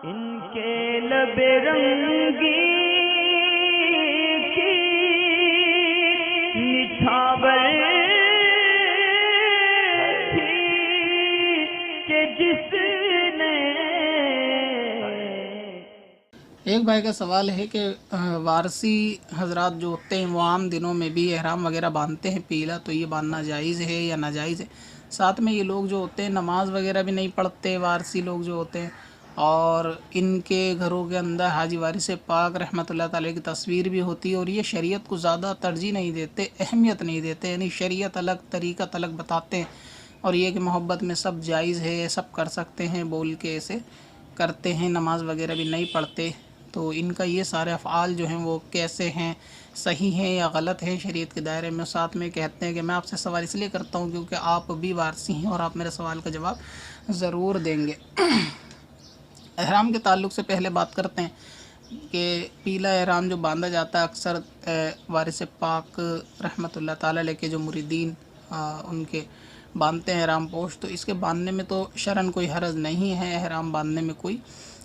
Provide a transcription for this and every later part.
ان کے لب رنگی کی نچھاور تھی کہ جس نے ایک بھائی کا سوال ہے کہ وارثی حضرات جو ہوتے ہیں وہ عام دنوں میں بھی احرام وغیرہ باندھتے ہیں پیلا، تو یہ باندھنا جائز ہے یا ناجائز ہے؟ ساتھ میں یہ لوگ جو ہوتے ہیں نماز وغیرہ بھی نہیں پڑھتے، وارثی لوگ جو ہوتے ہیں، اور ان کے گھروں کے اندر حاجی وارث پاک رحمۃ اللہ تعالی کی تصویر بھی ہوتی ہے، اور یہ شریعت کو زیادہ ترجیح نہیں دیتے، اہمیت نہیں دیتے، یعنی شریعت الگ طریقت الگ بتاتے ہیں، اور یہ کہ محبت میں سب جائز ہے، سب کر سکتے ہیں بول کے ایسے کرتے ہیں، نماز وغیرہ بھی نہیں پڑھتے۔ تو ان کا یہ سارے افعال جو ہیں وہ کیسے ہیں، صحیح ہیں یا غلط ہیں شریعت کے دائرے میں؟ ساتھ میں کہتے ہیں کہ میں آپ سے سوال اس لیے کرتا ہوں کیونکہ آپ بھی وارثی ہیں اور آپ میرے سوال کا جواب ضرور دیں گے۔ احرام کے تعلق سے پہلے بات کرتے ہیں کہ پیلا احرام جو باندھا جاتا ہے اکثر وارث پاک رحمۃ اللہ تعالی علیہ کے جو مریدین ان کے باندھتے ہیں احرام پوش، تو اس کے باندھنے میں تو شرعاً کوئی حرج نہیں ہے، احرام باندھنے میں کوئی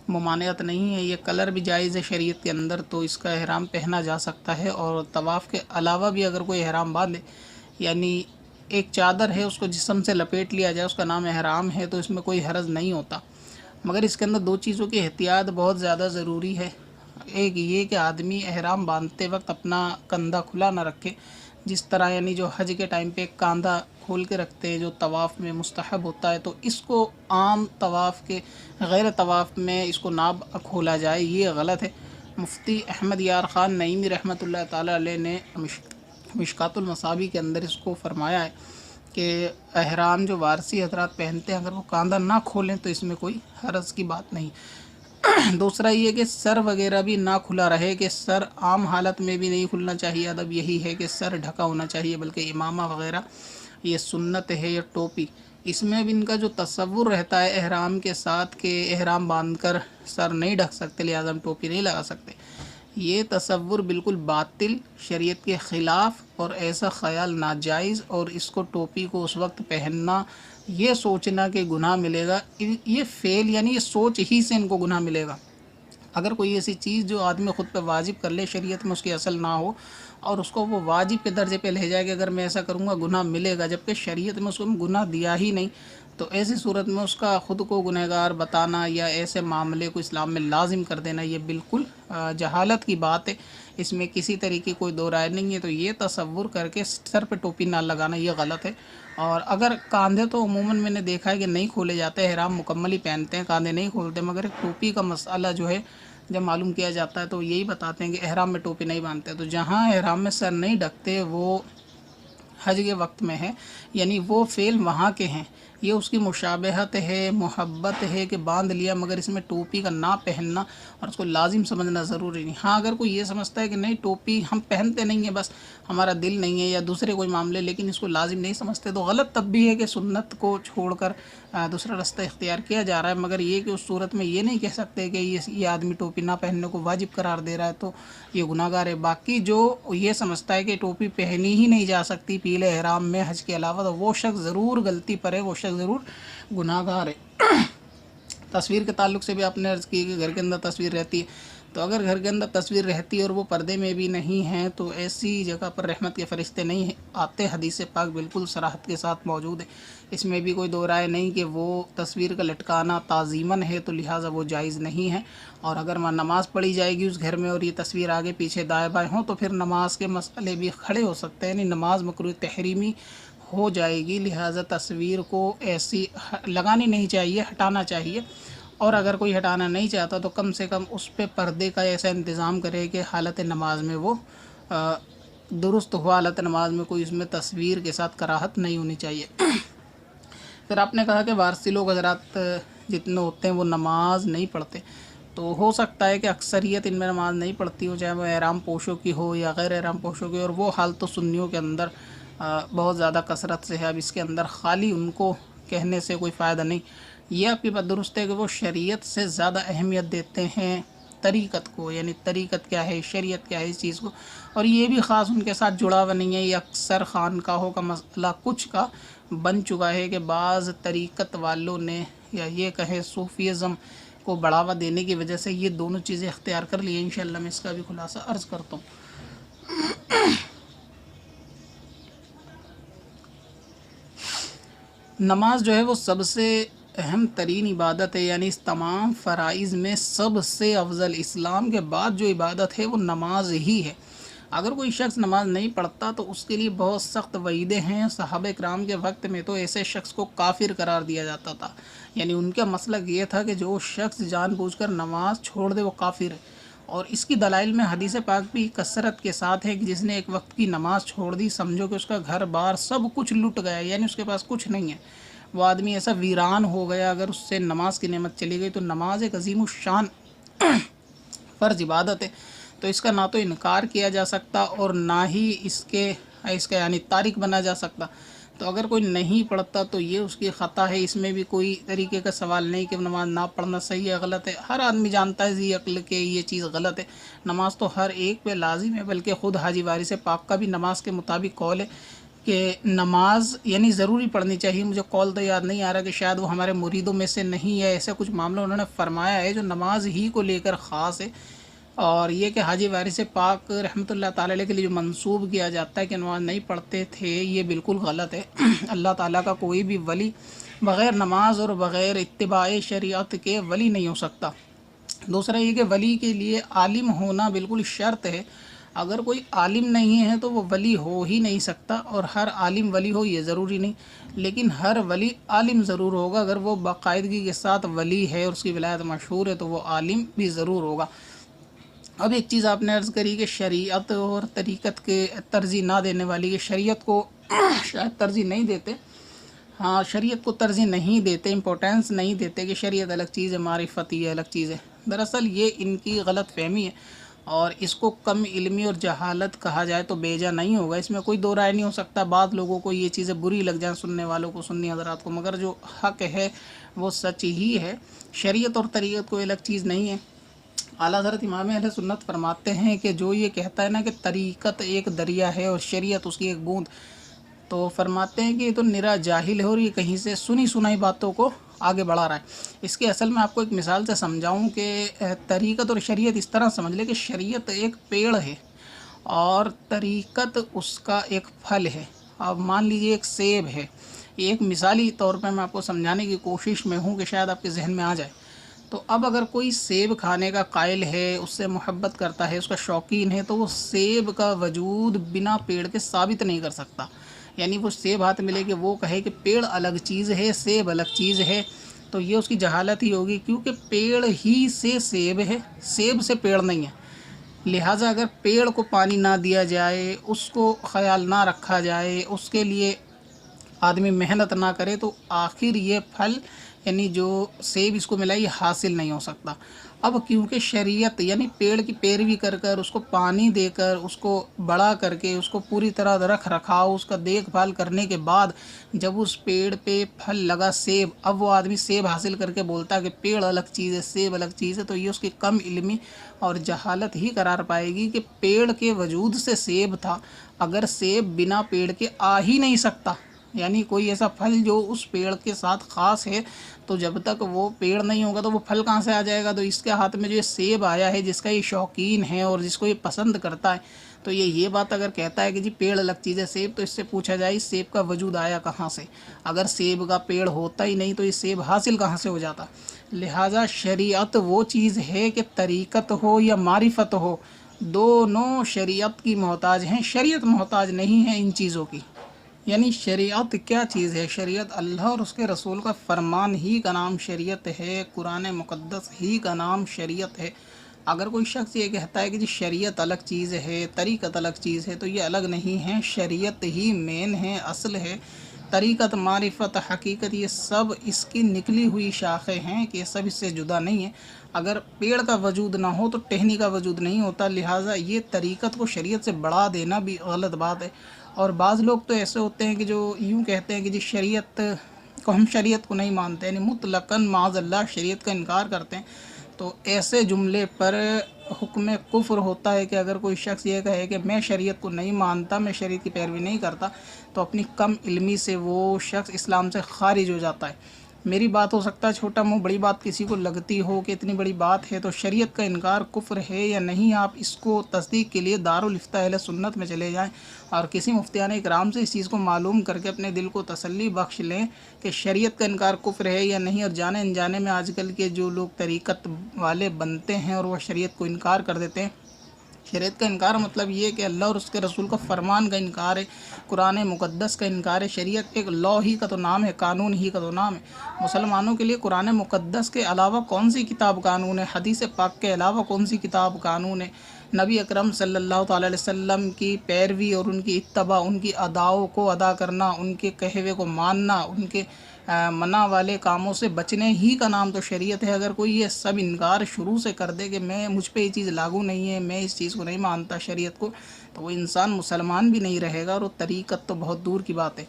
ممانعت نہیں ہے، یہ کلر بھی جائز ہے شریعت کے اندر، تو اس کا احرام پہنا جا سکتا ہے۔ اور طواف کے علاوہ بھی اگر کوئی احرام باندھے، یعنی ایک چادر ہے اس کو جسم سے لپیٹ لیا جائے، اس کا نام احرام ہے، تو اس میں کوئی حرج نہیں ہوتا، مگر اس کے اندر دو چیزوں کی احتیاط بہت زیادہ ضروری ہے۔ ایک یہ کہ آدمی احرام باندھتے وقت اپنا کندھا کھلا نہ رکھے، جس طرح یعنی جو حج کے ٹائم پہ ایک کاندھا کھول کے رکھتے ہیں جو طواف میں مستحب ہوتا ہے، تو اس کو عام طواف کے غیر طواف میں اس کو نہ کھولا جائے، یہ غلط ہے۔ مفتی احمد یار خان نعیمی رحمۃ اللہ تعالی علیہ نے مشکات المصابیح کے اندر اس کو فرمایا ہے کہ احرام جو وارثی حضرات پہنتے ہیں اگر وہ کاندھا نہ کھولیں تو اس میں کوئی حرج کی بات نہیں۔ دوسرا یہ کہ سر وغیرہ بھی نہ کھلا رہے، کہ سر عام حالت میں بھی نہیں کھلنا چاہیے، ادب یہی ہے کہ سر ڈھکا ہونا چاہیے، بلکہ امامہ وغیرہ یہ سنت ہے، یا ٹوپی، اس میں بھی ان کا جو تصور رہتا ہے احرام کے ساتھ کہ احرام باندھ کر سر نہیں ڈھک سکتے لہٰذا ہم ٹوپی نہیں لگا سکتے، یہ تصور بالکل باطل، شریعت کے خلاف، اور ایسا خیال ناجائز، اور اس کو ٹوپی کو اس وقت پہننا، یہ سوچنا کہ گناہ ملے گا، یہ فعل یعنی یہ سوچ ہی سے ان کو گناہ ملے گا۔ اگر کوئی ایسی چیز جو آدمی خود پہ واجب کر لے، شریعت میں اس کی اصل نہ ہو، اور اس کو وہ واجب کے درجے پہ لے جائے کہ اگر میں ایسا کروں گا گناہ ملے گا، جبکہ شریعت میں اس کو گناہ دیا ہی نہیں، تو ایسی صورت میں اس کا خود کو گنہگار بتانا یا ایسے معاملے کو اسلام میں لازم کر دینا، یہ بالکل جہالت کی بات ہے، اس میں کسی طریقے کوئی دو رائے نہیں ہے۔ تو یہ تصور کر کے سر پہ ٹوپی نہ لگانا یہ غلط ہے۔ اور اگر کاندھے تو عموماً میں نے دیکھا ہے کہ نہیں کھولے جاتے، احرام مکمل ہی پہنتے ہیں، کاندھے نہیں کھولتے، مگر ٹوپی کا مسئلہ جو ہے جب معلوم کیا جاتا ہے تو یہی بتاتے ہیں کہ احرام میں ٹوپی نہیں باندھتے، تو جہاں احرام میں سر نہیں ڈھکتے وہ حج کے وقت میں ہے، یعنی وہ فعل وہاں کے ہیں، یہ اس کی مشابہت ہے، محبت ہے کہ باندھ لیا، مگر اس میں ٹوپی کا نہ پہننا اور اس کو لازم سمجھنا ضروری نہیں۔ ہاں اگر کوئی یہ سمجھتا ہے کہ نہیں ٹوپی ہم پہنتے نہیں ہیں، بس ہمارا دل نہیں ہے یا دوسرے کوئی معاملے، لیکن اس کو لازم نہیں سمجھتے، تو غلط تب بھی ہے کہ سنت کو چھوڑ کر دوسرا رستہ اختیار کیا جا رہا ہے، مگر یہ کہ اس صورت میں یہ نہیں کہہ سکتے کہ یہ آدمی ٹوپی نہ پہننے کو واجب قرار دے رہا ہے تو یہ گناہ گار ہے۔ باقی جو یہ سمجھتا ہے کہ ٹوپی پہنی ہی نہیں جا سکتی پیلے احرام میں حج کے علاوہ، تو وہ شخص ضرور غلطی پر ہے، وہ شخص ضرور گناہ گار ہے۔ تصویر کے تعلق سے بھی آپ نے عرض کی کہ گھر کے اندر تصویر رہتی ہے، تو اگر گھر کے اندر تصویر رہتی ہے اور وہ پردے میں بھی نہیں ہیں تو ایسی جگہ پر رحمت کے فرشتے نہیں آتے، حدیث پاک بالکل صراحت کے ساتھ موجود ہے، اس میں بھی کوئی دو رائے نہیں کہ وہ تصویر کا لٹکانا تعظیماً ہے تو لہٰذا وہ جائز نہیں ہے، اور اگر وہاں نماز پڑھی جائے گی اس گھر میں اور یہ تصویر آگے پیچھے دائیں بائیں ہوں تو پھر نماز کے مسئلے بھی کھڑے ہو سکتے ہیں، یعنی نماز مکروہ تحریمی ہو جائے گی، لہٰذا تصویر کو ایسی لگانی نہیں چاہیے، ہٹانا چاہیے، اور اگر کوئی ہٹانا نہیں چاہتا تو کم سے کم اس پہ پردے کا ایسا انتظام کرے کہ حالت نماز میں وہ درست ہو، حالت نماز میں کوئی اس میں تصویر کے ساتھ کراہت نہیں ہونی چاہیے۔ پھر آپ نے کہا کہ وارثی لوگ حضرات جتنے ہوتے ہیں وہ نماز نہیں پڑھتے، تو ہو سکتا ہے کہ اکثریت ان میں نماز نہیں پڑھتی ہو، چاہے وہ احرام پوشوں کی ہو یا غیر احرام پوشوں کی، اور وہ حال تو سنیوں کے اندر بہت زیادہ کثرت سے ہے، اب اس کے اندر خالی ان کو کہنے سے کوئی فائدہ نہیں۔ یہ آپ کی بات درست ہے کہ وہ شریعت سے زیادہ اہمیت دیتے ہیں طریقت کو، یعنی طریقت کیا ہے، شریعت کیا ہے اس چیز کو، اور یہ بھی خاص ان کے ساتھ جڑا ہوا نہیں ہے، یہ اکثر خانقاہوں کا مسئلہ کچھ کا بن چکا ہے کہ بعض طریقت والوں نے یا یہ کہیں صوفیزم کو بڑھاوا دینے کی وجہ سے یہ دونوں چیزیں اختیار کر لی ہیں۔ انشاءاللہ میں اس کا بھی خلاصہ عرض کرتا ہوں۔ نماز جو ہے وہ سب سے اہم ترین عبادت ہے، یعنی اس تمام فرائض میں سب سے افضل، اسلام کے بعد جو عبادت ہے وہ نماز ہی ہے۔ اگر کوئی شخص نماز نہیں پڑھتا تو اس کے لیے بہت سخت وعیدیں ہیں۔ صحابہ کرام کے وقت میں تو ایسے شخص کو کافر قرار دیا جاتا تھا، یعنی ان کا مسلک یہ تھا کہ جو شخص جان بوجھ کر نماز چھوڑ دے وہ کافر ہے۔ اور اس کی دلائل میں حدیث پاک بھی کثرت کے ساتھ ہے کہ جس نے ایک وقت کی نماز چھوڑ دی، سمجھو کہ اس کا گھر بار سب کچھ لٹ گیا، یعنی اس کے پاس کچھ نہیں ہے، وہ آدمی ایسا ویران ہو گیا۔ اگر اس سے نماز کی نعمت چلی گئی تو نماز ایک عظیم الشان فرض عبادت ہے، تو اس کا نہ تو انکار کیا جا سکتا اور نہ ہی اس کا یعنی تارک بنا جا سکتا۔ تو اگر کوئی نہیں پڑھتا تو یہ اس کی خطا ہے، اس میں بھی کوئی طریقے کا سوال نہیں کہ نماز نہ پڑھنا صحیح ہے غلط ہے۔ ہر آدمی جانتا ہے ذی عقل کہ یہ چیز غلط ہے، نماز تو ہر ایک پہ لازم ہے، بلکہ خود حاجی وارث پاک کا بھی نماز کے مطابق قول ہے کہ نماز یعنی ضروری پڑھنی چاہیے۔ مجھے قول تو یاد نہیں آ رہا کہ شاید وہ ہمارے مریدوں میں سے نہیں ہے، ایسا کچھ معاملہ انہوں نے فرمایا ہے جو نماز ہی کو لے کر خاص ہے۔ اور یہ کہ حاجی وارث پاک رحمۃ اللہ تعالی علیہ کے لیے جو منسوب کیا جاتا ہے کہ نماز نہیں پڑھتے تھے، یہ بالکل غلط ہے۔ اللہ تعالیٰ کا کوئی بھی ولی بغیر نماز اور بغیر اتباع شریعت کے ولی نہیں ہو سکتا۔ دوسرا یہ کہ ولی کے لیے عالم ہونا بالکل شرط ہے، اگر کوئی عالم نہیں ہے تو وہ ولی ہو ہی نہیں سکتا، اور ہر عالم ولی ہو یہ ضروری نہیں، لیکن ہر ولی عالم ضرور ہوگا۔ اگر وہ باقاعدگی کے ساتھ ولی ہے اور اس کی ولایت مشہور ہے تو وہ عالم بھی ضرور ہوگا۔ اب ایک چیز آپ نے عرض کری کہ شریعت اور طریقت کے ترجیح نہ دینے والی، کہ شریعت کو شاید ترجیح نہیں دیتے، ہاں شریعت کو ترجیح نہیں دیتے، امپورٹینس نہیں دیتے کہ شریعت الگ چیز ہے، معرفت یہ الگ چیز ہے۔ دراصل یہ ان کی غلط فہمی ہے، اور اس کو کم علمی اور جہالت کہا جائے تو بیجا نہیں ہوگا، اس میں کوئی دو رائے نہیں ہو سکتا۔ بعض لوگوں کو یہ چیزیں بری لگ جائیں، سننے والوں کو، سنی حضرات کو، مگر جو حق ہے وہ سچ ہی ہے، شریعت اور طریقت کوئی الگ چیز نہیں ہے۔ اعلیٰ حضرت امام اہل سنت فرماتے ہیں کہ جو یہ کہتا ہے نا کہ طریقت ایک دریا ہے اور شریعت اس کی ایک بوند، تو فرماتے ہیں کہ یہ تو نرا جاہل ہے اور یہ کہیں سے سنی سنائی باتوں کو آگے بڑھا رہا ہے۔ اس کے اصل میں آپ کو ایک مثال سے سمجھاؤں کہ طریقت اور شریعت اس طرح سمجھ لے کہ شریعت ایک پیڑ ہے اور طریقت اس کا ایک پھل ہے۔ اب مان لیجئے ایک سیب ہے، یہ ایک مثالی طور پہ میں آپ کو سمجھانے کی کوشش میں ہوں کہ شاید آپ کے ذہن میں آ جائے۔ تو اب اگر کوئی سیب کھانے کا قائل ہے، اس سے محبت کرتا ہے، اس کا شوقین ہے، تو وہ سیب کا وجود بنا پیڑ کے ثابت نہیں کر سکتا، یعنی وہ سیب ہاتھ ملے کہ وہ کہے کہ پیڑ الگ چیز ہے، سیب الگ چیز ہے، تو یہ اس کی جہالت ہی ہوگی، کیونکہ پیڑ ہی سے سیب ہے، سیب سے پیڑ نہیں ہے۔ لہٰذا اگر پیڑ کو پانی نہ دیا جائے، اس کو خیال نہ رکھا جائے، اس کے لیے آدمی محنت نہ کرے، تو آخر یہ پھل یعنی جو سیب اس کو ملا یہ حاصل نہیں ہو سکتا۔ اب کیونکہ شریعت یعنی پیڑ کی پیروی کر کر، اس کو پانی دے کر، اس کو بڑا کر کے، اس کو پوری طرح رکھ رکھاؤ، اس کا دیکھ بھال کرنے کے بعد جب اس پیڑ پہ پھل لگا سیب، اب وہ آدمی سیب حاصل کر کے بولتا ہے کہ پیڑ الگ چیز ہے، سیب الگ چیز ہے، تو یہ اس کی کم علمی اور جہالت ہی قرار پائے گی کہ پیڑ کے وجود سے سیب تھا، اگر سیب بنا پیڑ کے آ ہی نہیں سکتا، یعنی کوئی ایسا پھل جو اس پیڑ کے ساتھ خاص ہے، تو جب تک وہ پیڑ نہیں ہوگا تو وہ پھل کہاں سے آ جائے گا؟ تو اس کے ہاتھ میں جو یہ سیب آیا ہے، جس کا یہ شوقین ہے اور جس کو یہ پسند کرتا ہے، تو یہ بات اگر کہتا ہے کہ جی پیڑ الگ چیز ہے سیب، تو اس سے پوچھا جائے سیب کا وجود آیا کہاں سے؟ اگر سیب کا پیڑ ہوتا ہی نہیں تو یہ سیب حاصل کہاں سے ہو جاتا؟ لہٰذا شریعت وہ چیز ہے کہ طریقت ہو یا معرفت ہو، دونوں شریعت کی محتاج ہیں، شریعت محتاج نہیں ہے ان چیزوں کی۔ یعنی شریعت کیا چیز ہے؟ شریعت اللہ اور اس کے رسول کا فرمان ہی کا نام شریعت ہے، قرآن مقدس ہی کا نام شریعت ہے۔ اگر کوئی شخص یہ کہتا ہے کہ جی شریعت الگ چیز ہے، طریقت الگ چیز ہے، تو یہ الگ نہیں ہے، شریعت ہی مین ہے، اصل ہے۔ طریقت، معرفت، حقیقت یہ سب اس کی نکلی ہوئی شاخیں ہیں کہ یہ سب اس سے جدا نہیں ہے۔ اگر پیڑ کا وجود نہ ہو تو ٹہنی کا وجود نہیں ہوتا، لہٰذا یہ طریقت کو شریعت سے بڑھا دینا بھی غلط بات ہے۔ اور بعض لوگ تو ایسے ہوتے ہیں کہ جو یوں کہتے ہیں کہ جی شریعت کو ہم شریعت کو نہیں مانتے، یعنی مطلقاً معاذ اللہ شریعت کا انکار کرتے ہیں، تو ایسے جملے پر حکم کفر ہوتا ہے کہ اگر کوئی شخص یہ کہے کہ میں شریعت کو نہیں مانتا، میں شریعت کی پیروی نہیں کرتا، تو اپنی کم علمی سے وہ شخص اسلام سے خارج ہو جاتا ہے۔ میری بات ہو سکتا ہے چھوٹا منہ، بڑی بات کسی کو لگتی ہو کہ اتنی بڑی بات ہے، تو شریعت کا انکار کفر ہے یا نہیں، آپ اس کو تصدیق کے لیے دارالفتہ اہل سنت میں چلے جائیں اور کسی مفتیان اکرام سے اس چیز کو معلوم کر کے اپنے دل کو تسلی بخش لیں کہ شریعت کا انکار کفر ہے یا نہیں۔ اور جانے انجانے میں آج کل کے جو لوگ طریقت والے بنتے ہیں اور وہ شریعت کو انکار کر دیتے ہیں، شریعت کا انکار مطلب یہ کہ اللہ اور اس کے رسول کا فرمان کا انکار ہے، قرآن مقدس کا انکار ہے۔ شریعت ایک لا ہی کا تو نام ہے، قانون ہی کا تو نام ہے۔ مسلمانوں کے لیے قرآن مقدس کے علاوہ کون سی کتاب قانون ہے؟ حدیث پاک کے علاوہ کون سی کتاب قانون ہے؟ نبی اکرم صلی اللہ تعالیٰ علیہ وسلم کی پیروی اور ان کی اتباع، ان کی اداؤں کو ادا کرنا، ان کے کہے ہوئے کو ماننا، ان کے منع والے کاموں سے بچنے ہی کا نام تو شریعت ہے۔ اگر کوئی یہ سب انکار شروع سے کر دے کہ مجھ پہ یہ چیز لاگو نہیں ہے، میں اس چیز کو نہیں مانتا شریعت کو، تو وہ انسان مسلمان بھی نہیں رہے گا، اور وہ طریقت تو بہت دور کی بات ہے۔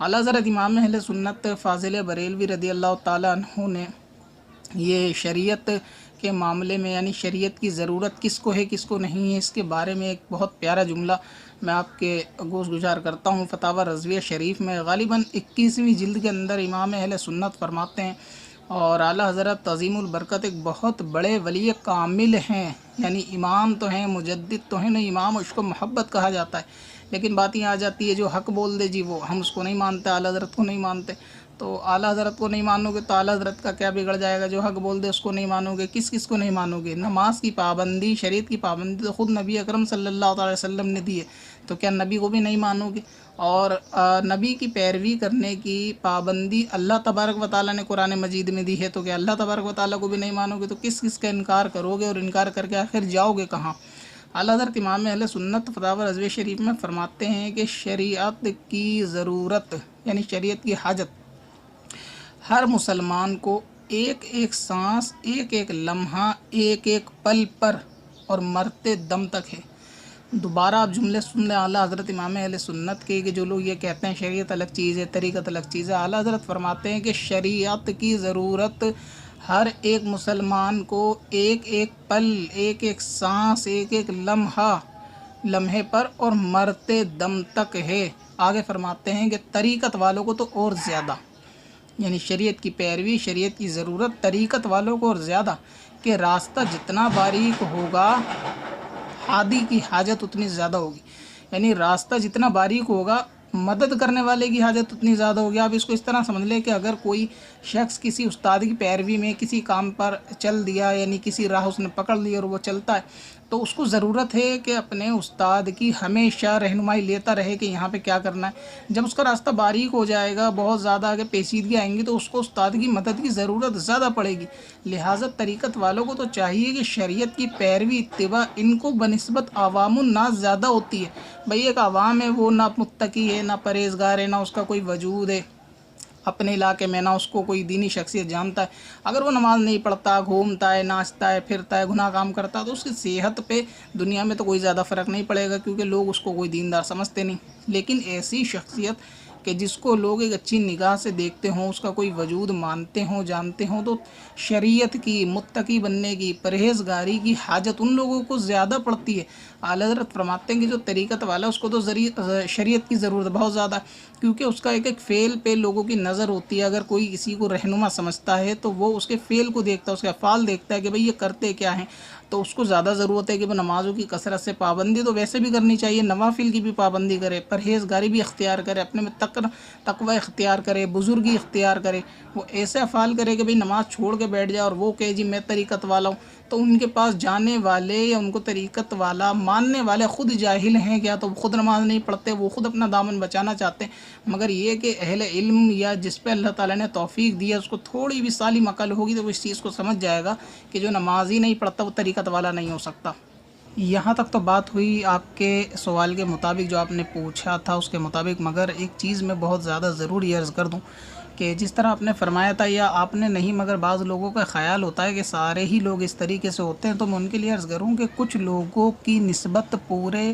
اعلیٰ حضرت امام اہل سنت فاضل بریلوی رضی اللہ تعالیٰ عنہ نے یہ شریعت کے معاملے میں، یعنی شریعت کی ضرورت کس کو ہے کس کو نہیں ہے، اس کے بارے میں ایک بہت پیارا جملہ میں آپ کے گوش گزار کرتا ہوں۔ فتاوی رضویہ شریف میں غالباً 21ویں جلد کے اندر امام اہل سنت فرماتے ہیں، اور اعلیٰ حضرت عظیم البرکت ایک بہت بڑے ولی کامل ہیں، یعنی امام تو ہیں، مجدد تو ہیں، نہیں امام اس کو محبت کہا جاتا ہے، لیکن بات یہ آ جاتی ہے جو حق بول دے جی وہ ہم اس کو نہیں مانتے، اعلیٰ حضرت کو نہیں مانتے۔ تو اعلیٰ حضرت کو نہیں مانو گے تو اعلیٰ حضرت کا کیا بگڑ جائے گا؟ جو حق بول دے اس کو نہیں مانو گے، کس کو نہیں مانو گے؟ نماز کی پابندی، شریعت کی پابندی تو خود نبی اکرم صلی اللہ علیہ وسلم نے دی ہے، تو کیا نبی کو بھی نہیں مانو گے؟ اور نبی کی پیروی کرنے کی پابندی اللہ تبارک و تعالیٰ نے قرآن مجید میں دی ہے، تو کیا اللہ تبارک و تعالیٰ کو بھی نہیں مانو گے؟ تو کس کا انکار کرو گے، اور انکار کر کے آخر جاؤ گے کہاں؟ اعلیٰ حضرت امام اہل سنت فتاوی رضویہ شریف میں فرماتے ہیں کہ شریعت کی ضرورت، یعنی شریعت کی حاجت ہر مسلمان کو ایک ایک سانس، ایک ایک لمحہ، ایک ایک پل پر اور مرتے دم تک ہے۔ دوبارہ آپ جملے سن لیں اعلیٰ حضرت امام اہل سنت کے، کہ جو لوگ یہ کہتے ہیں شریعت الگ چیز ہے، طریقت الگ چیز ہے، اعلیٰ حضرت فرماتے ہیں کہ شریعت کی ضرورت ہر ایک مسلمان کو ایک ایک پل، ایک ایک سانس، ایک ایک لمحے پر اور مرتے دم تک ہے۔ آگے فرماتے ہیں کہ طریقت والوں کو تو اور زیادہ، یعنی شریعت کی پیروی، شریعت کی ضرورت طریقت والوں کو اور زیادہ، کہ راستہ جتنا باریک ہوگا ہادی کی حاجت اتنی زیادہ ہوگی، یعنی راستہ جتنا باریک ہوگا مدد کرنے والے کی حاجت اتنی زیادہ ہوگی۔ آپ اس کو اس طرح سمجھ لیں کہ اگر کوئی شخص کسی استاد کی پیروی میں کسی کام پر چل دیا، یعنی کسی راہ اس نے پکڑ لی اور وہ چلتا ہے، تو اس کو ضرورت ہے کہ اپنے استاد کی ہمیشہ رہنمائی لیتا رہے کہ یہاں پہ کیا کرنا ہے۔ جب اس کا راستہ باریک ہو جائے گا، بہت زیادہ آگے پیچیدگی آئیں گی، تو اس کو استاد کی مدد کی ضرورت زیادہ پڑے گی۔ لہٰذا طریقت والوں کو تو چاہیے کہ شریعت کی پیروی، اتباع ان کو بنسبت عوام الناس زیادہ ہوتی ہے۔ بھئی ایک عوام ہے، وہ نہ متقی ہے، نہ پرہیزگار ہے، نہ اس کا کوئی وجود ہے اپنے علاقے میں، نہ اس کو کوئی دینی شخصیت جانتا ہے۔ اگر وہ نماز نہیں پڑھتا، گھومتا ہے، ناچتا ہے، پھرتا ہے، گناہ کام کرتا ہے، تو اس کی صحت پہ دنیا میں تو کوئی زیادہ فرق نہیں پڑے گا، کیونکہ لوگ اس کو کوئی دیندار سمجھتے نہیں۔ لیکن ایسی شخصیت کہ جس کو لوگ ایک اچھی نگاہ سے دیکھتے ہوں، اس کا کوئی وجود مانتے ہوں، جانتے ہوں، تو شریعت کی، متقی بننے کی، پرہیزگاری کی حاجت ان لوگوں کو زیادہ پڑتی ہے۔ اعلیٰ حضرت فرماتے ہیں کہ جو طریقت والا اس کو تو شریعت کی ضرورت بہت زیادہ ہے، کیونکہ اس کا ایک ایک فعل پہ لوگوں کی نظر ہوتی ہے۔ اگر کوئی کسی کو رہنما سمجھتا ہے تو وہ اس کے فعل کو دیکھتا ہے، اس کے افعال دیکھتا ہے کہ بھئی یہ کرتے کیا ہیں، تو اس کو زیادہ ضرورت ہے کہ وہ نمازوں کی کثرت سے پابندی تو ویسے بھی کرنی چاہیے، نوافل کی بھی پابندی کرے، پرہیزگاری بھی اختیار کرے، اپنے میں تقوی اختیار کرے، بزرگی اختیار کرے، وہ ایسے افعال کرے کہ بھئی نماز چھوڑ کے بیٹھ جائے اور وہ کہے جی میں طریقت والا ہوں، تو ان کے پاس جانے والے یا ان کو طریقت والا ماننے والے خود جاہل ہیں کیا؟ تو خود نماز نہیں پڑھتے، وہ خود اپنا دامن بچانا چاہتے ہیں، مگر یہ کہ اہل علم یا جس پہ اللہ تعالیٰ نے توفیق دی ہے، اس کو تھوڑی بھی سالم عقل ہوگی تو وہ اس چیز کو سمجھ جائے گا کہ جو نماز ہی نہیں پڑھتا وہ طریقت والا نہیں ہو سکتا۔ یہاں تک تو بات ہوئی آپ کے سوال کے مطابق جو آپ نے پوچھا تھا اس کے مطابق، مگر ایک چیز میں بہت زیادہ ضروری عرض کر دوں کہ جس طرح آپ نے فرمایا تھا، یا آپ نے نہیں مگر بعض لوگوں کا خیال ہوتا ہے کہ سارے ہی لوگ اس طریقے سے ہوتے ہیں، تو میں ان کے لیے عرض کروں کہ کچھ لوگوں کی نسبت پورے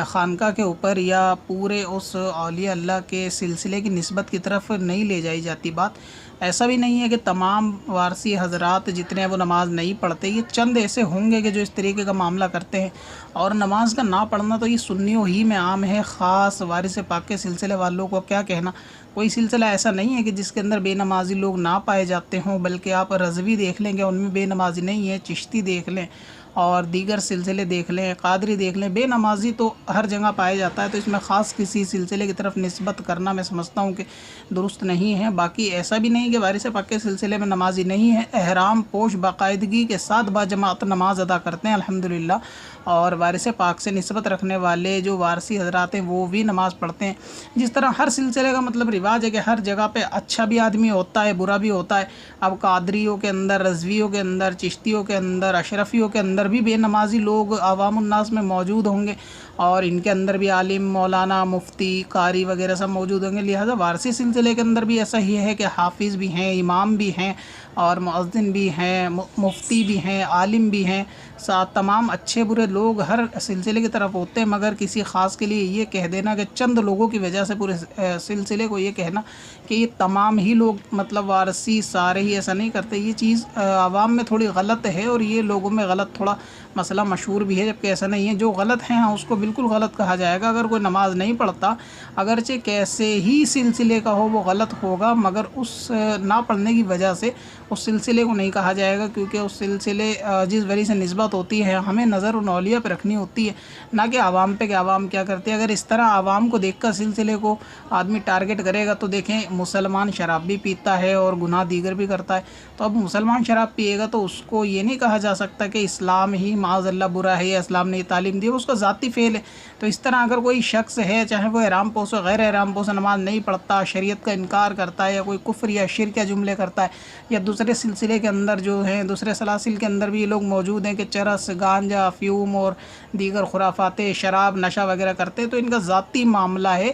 خانقاہ کے اوپر یا پورے اس اولیاء اللہ کے سلسلے کی نسبت کی طرف نہیں لے جائی جاتی بات۔ ایسا بھی نہیں ہے کہ تمام وارثی حضرات جتنے ہیں وہ نماز نہیں پڑھتے، یہ چند ایسے ہوں گے کہ جو اس طریقے کا معاملہ کرتے ہیں، اور نماز کا نہ پڑھنا تو یہ سنیوں ہی میں عام ہے، خاص وارث پاک کے سلسلے والوں کو کیا کہنا۔ کوئی سلسلہ ایسا نہیں ہے کہ جس کے اندر بے نمازی لوگ نہ پائے جاتے ہوں، بلکہ آپ رضوی دیکھ لیں گے ان میں بے نمازی نہیں ہے، چشتی دیکھ لیں اور دیگر سلسلے دیکھ لیں، قادری دیکھ لیں، بے نمازی تو ہر جگہ پایا جاتا ہے، تو اس میں خاص کسی سلسلے کی طرف نسبت کرنا میں سمجھتا ہوں کہ درست نہیں ہے۔ باقی ایسا بھی نہیں کہ وارث پاک کے سلسلے میں نمازی نہیں ہے، احرام پوش باقاعدگی کے ساتھ باجماعت نماز ادا کرتے ہیں الحمدللہ، اور وارث پاک سے نسبت رکھنے والے جو وارثی حضرات ہیں وہ بھی نماز پڑھتے ہیں۔ جس طرح ہر سلسلے کا مطلب رواج ہے کہ ہر جگہ پہ اچھا بھی آدمی ہوتا ہے، برا بھی ہوتا ہے۔ اب قادریوں کے اندر، رضویوں کے اندر، چشتیوں کے اندر، اشرفیوں کے اندر بھی بے نمازی لوگ عوام الناس میں موجود ہوں گے، اور ان کے اندر بھی عالم، مولانا، مفتی، قاری وغیرہ سب موجود ہوں گے۔ لہٰذا وارثی سلسلے کے اندر بھی ایسا ہی ہے کہ حافظ بھی ہیں، امام بھی ہیں، اور مؤذن بھی ہیں، مفتی بھی ہیں، عالم بھی ہیں، ساتھ تمام اچھے برے لوگ ہر سلسلے کی طرف ہوتے ہیں، مگر کسی خاص کے لیے یہ کہہ دینا کہ چند لوگوں کی وجہ سے پورے سلسلے کو یہ کہنا کہ یہ تمام ہی لوگ مطلب وارثی سارے ہی ایسا نہیں کرتے، یہ چیز عوام میں تھوڑی غلط ہے، اور یہ لوگوں میں غلط تھوڑا مسئلہ مشہور بھی ہے، جبکہ ایسا نہیں ہے۔ جو غلط ہیں اس کو بالکل غلط کہا جائے گا۔ اگر کوئی نماز نہیں پڑھتا، اگرچہ کیسے ہی سلسلے کا ہو وہ غلط ہوگا، مگر اس نہ پڑھنے کی وجہ سے اس سلسلے کو نہیں کہا جائے گا، کیونکہ اس سلسلے جس ولی سے نسبت ہوتی ہے ہمیں نظر ان اولیاء پہ رکھنی ہوتی ہے، نہ کہ عوام پہ کہ عوام کیا کرتے ہیں۔ اگر اس طرح عوام کو دیکھ کر سلسلے کو آدمی ٹارگٹ کرے گا تو دیکھیں مسلمان شراب بھی پیتا ہے اور گناہ دیگر بھی کرتا ہے، تو اب مسلمان شراب پیے گا تو اس کو یہ نہیں کہا جا سکتا کہ اسلام ہی معاذ اللہ برا ہے یا اسلام نے یہ تعلیم دی ہے، اس کا ذاتی فعل ہے۔ تو اس طرح اگر کوئی شخص ہے، چاہے وہ احرام پوش ہو، غیر احرام پوش نماز نہیں پڑھتا، شریعت کا انکار کرتا ہے، یا کوئی کفر یا شرک یا جملے کرتا ہے، یا دوسرے سلسلے کے اندر جو ہیں، دوسرے سلاسل کے اندر بھی یہ لوگ موجود ہیں کہ چرس، گانجا، افیوم اور دیگر خرافات، شراب، نشہ وغیرہ کرتے ہیں، تو ان کا ذاتی معاملہ ہے،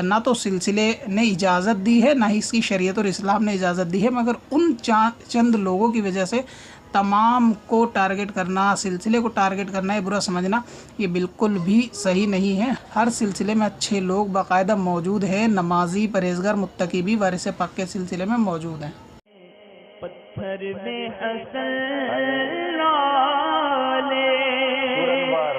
نہ تو سلسلے نے اجازت دی ہے، نہ ہی اس کی شریعت اور اسلام نے اجازت دی ہے، مگر ان چند لوگوں کی وجہ سے تمام کو ٹارگٹ کرنا، سلسلے کو ٹارگٹ کرنا، یہ برا سمجھنا یہ بالکل بھی صحیح نہیں ہے۔ ہر سلسلے میں اچھے لوگ باقاعدہ موجود ہیں، نمازی، پرہیزگار، متقی بھی وارث پاک کے سلسلے میں موجود ہیں۔ پتھر میں حسن لالے پرنوار